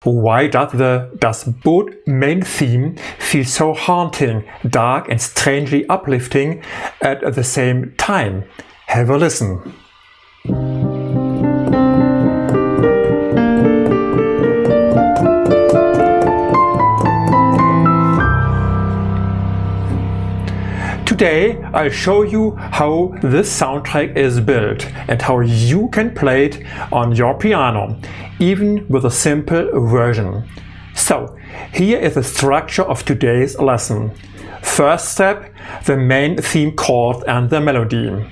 Why does both main theme feel so haunting, dark and strangely uplifting at the same time? Have a listen. Today I'll show you how this soundtrack is built and how you can play it on your piano, even with a simple version. So, here is the structure of today's lesson. First step, the main theme chord and the melody.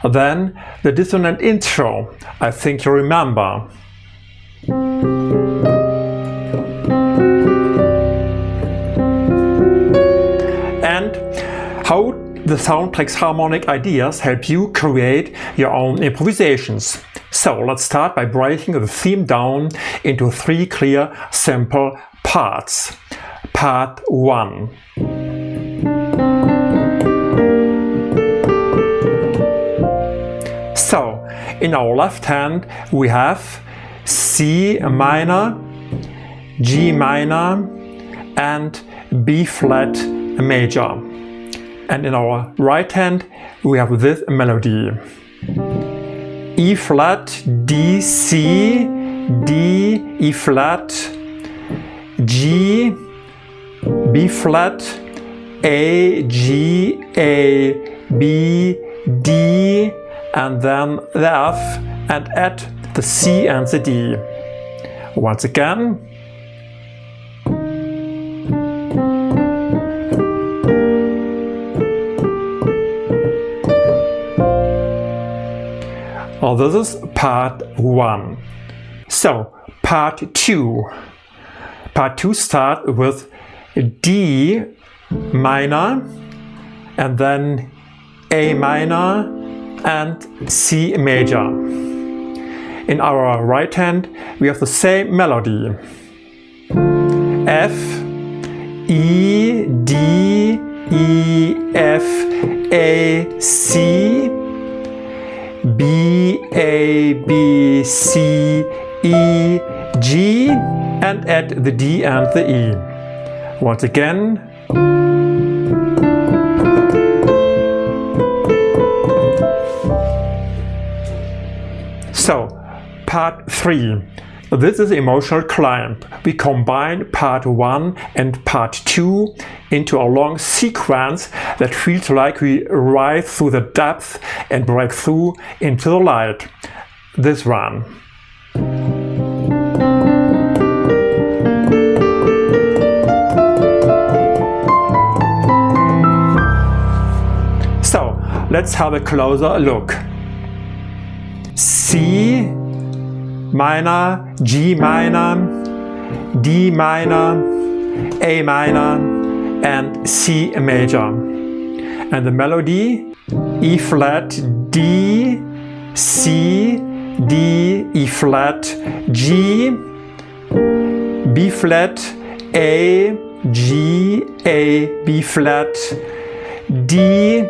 Then the dissonant intro, I think you remember. And how the soundtrack's harmonic ideas help you create your own improvisations. So let's start by breaking the theme down into 3 clear, simple parts. Part 1. So, in our left hand we have C minor, G minor and B flat major. And in our right hand we have this melody: E flat, D, C, D, E flat, G, B flat, A, G, A, B, D, and then the F, and add the C and the D. Once again. Well, this is part 1. So, part 2. Part 2 starts with D minor, and then A minor, and C major. In our right hand, we have the same melody: F, E, D, E, F, A, C, B, A, B, C, E, G, and add the D and the E. Once again. So, part 3. This is emotional climb. We combine part 1 and part 2 into a long sequence that feels like we rise through the depth and break through into the light. This one. So, let's have a closer look. C minor, G minor, D minor, A minor, and C major. And the melody: E flat, D, C, D, E flat, G, B flat, A, G, A, B flat, D,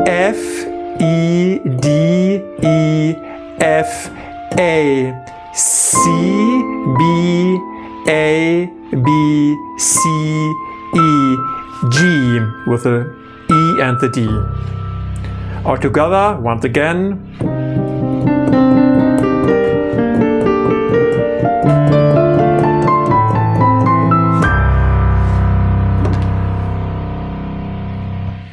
F, E, D, E, F, A, C, B, A, B, C, E, G with the E and the D. All together, once again.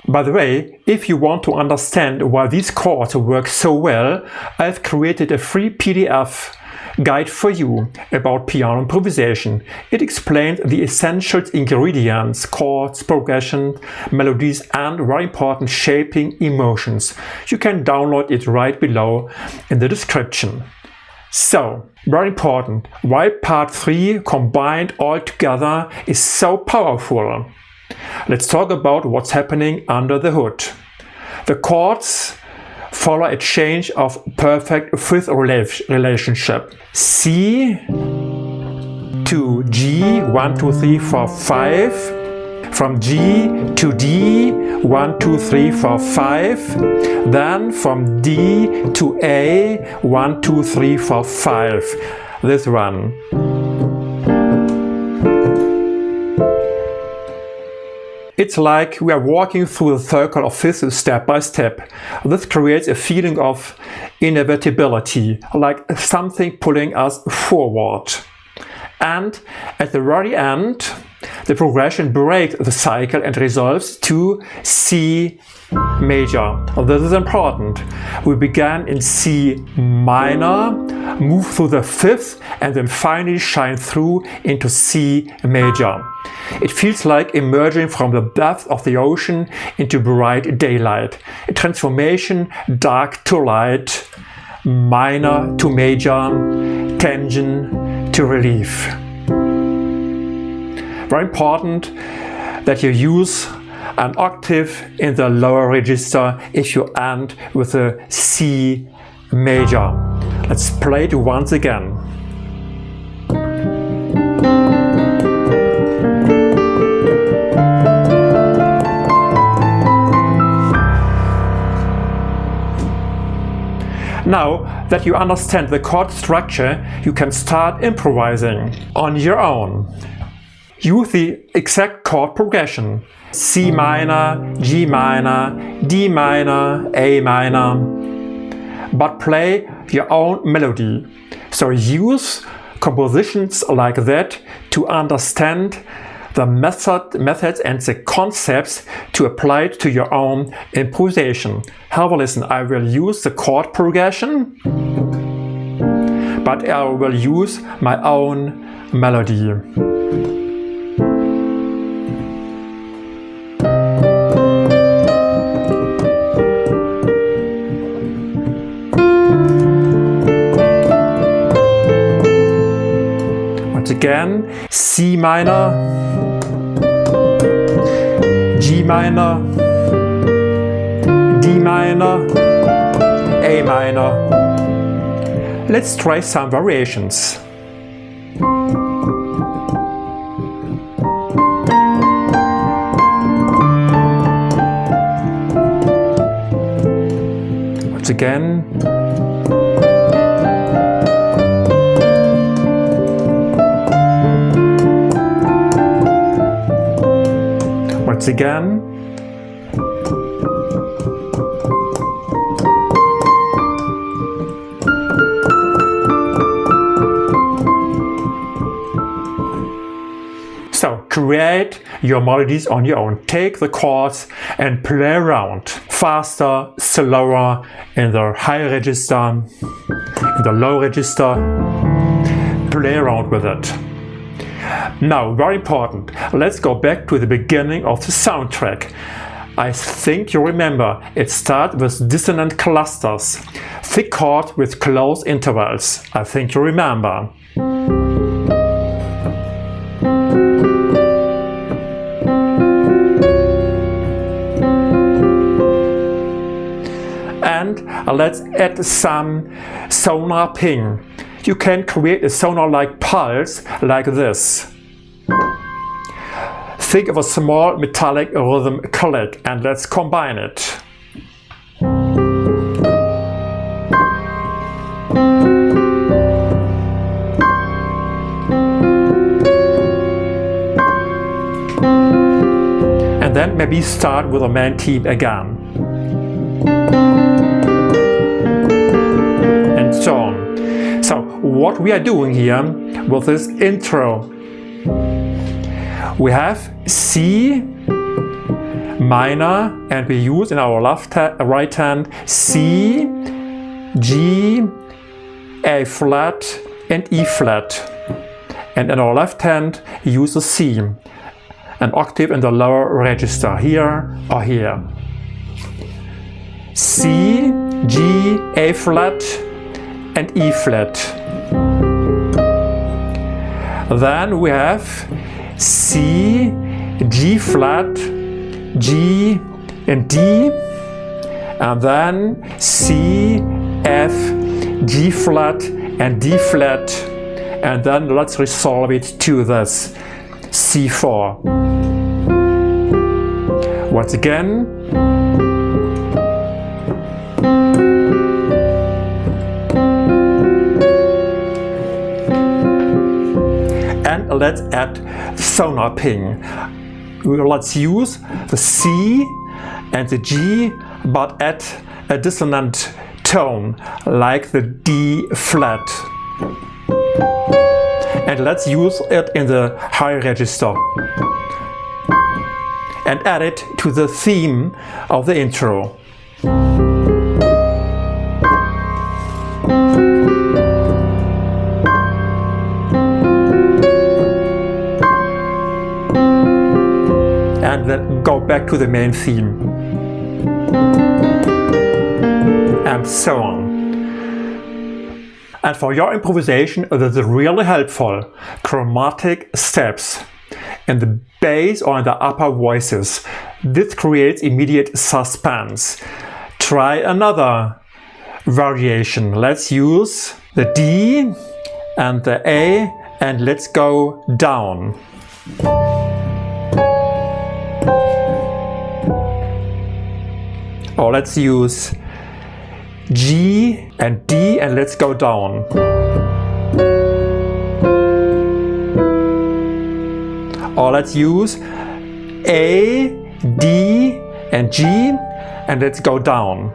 By the way, if you want to understand why these chords work so well, I've created a free PDF guide for you about piano improvisation. It explains the essential ingredients: chords, progression, melodies, and very important, shaping emotions. You can download it right below in the description. So, very important, why part 3 combined all together is so powerful. Let's talk about what's happening under the hood. The chords follow a change of perfect fifth relationship. C to G, 1, 2, 3, 4, 5. From G to D, 1, 2, 3, 4, 5. Then from D to A, 1, 2, 3, 4, 5. This one. It's like we are walking through the circle of fifths step by step. This creates a feeling of inevitability, like something pulling us forward. And at the very end, the progression breaks the cycle and resolves to C major. This is important. We began in C minor, move through the fifth, and then finally shine through into C major. It feels like emerging from the depths of the ocean into bright daylight. A transformation, dark to light, minor to major, tension to relief. Very important that you use an octave in the lower register if you end with a C major. Let's play it once again. Now that you understand the chord structure, you can start improvising on your own. Use the exact chord progression: C minor, G minor, D minor, A minor, but play your own melody. So use compositions like that to understand the methods and the concepts to apply it to your own improvisation. Have a listen. I will use the chord progression, but I will use my own melody. Once again, C minor, G minor, D minor, A minor. Let's try some variations. Once again. Once again. So create your melodies on your own. Take the chords and play around. Faster, slower, in the high register, in the low register. Play around with it. Now, very important, let's go back to the beginning of the soundtrack. I think you remember, it starts with dissonant clusters, thick chords with close intervals. I think you remember. And let's add some sonar ping. You can create a sonar-like pulse like this. Think of a small metallic rhythm click and let's combine it. And then maybe start with a main theme again. And so on. So what we are doing here with this intro, we have C minor and we use in our right hand C, G, A flat and E flat. And in our left hand use a C, an octave in the lower register, here or here. C, G, A flat and E flat. Then we have C, G flat, G and D, and then C, F, G flat and D flat, and then let's resolve it to this C4. Once again. And let's add sonar ping. let's use the C and the G, but add a dissonant tone like the D flat. And let's use it in the high register and add it to the theme of the intro. And then go back to the main theme. And so on. And for your improvisation, this is really helpful. Chromatic steps in the bass or in the upper voices. This creates immediate suspense. Try another variation. Let's use the D and the A and let's go down. Or let's use G and D and let's go down. Or let's use A, D and G and let's go down.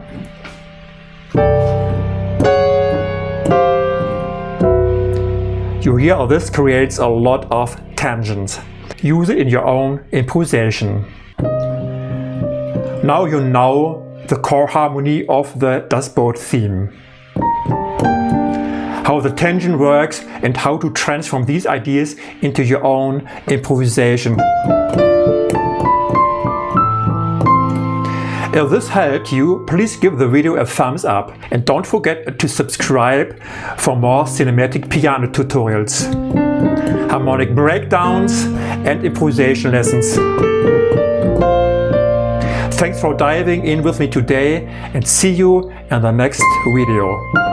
You hear how this creates a lot of tangents. Use it in your own improvisation. Now you know the core harmony of the Das Boot theme. How the tension works and how to transform these ideas into your own improvisation. If this helped you, please give the video a thumbs up and don't forget to subscribe for more cinematic piano tutorials, harmonic breakdowns and improvisation lessons. Thanks for diving in with me today and see you in the next video.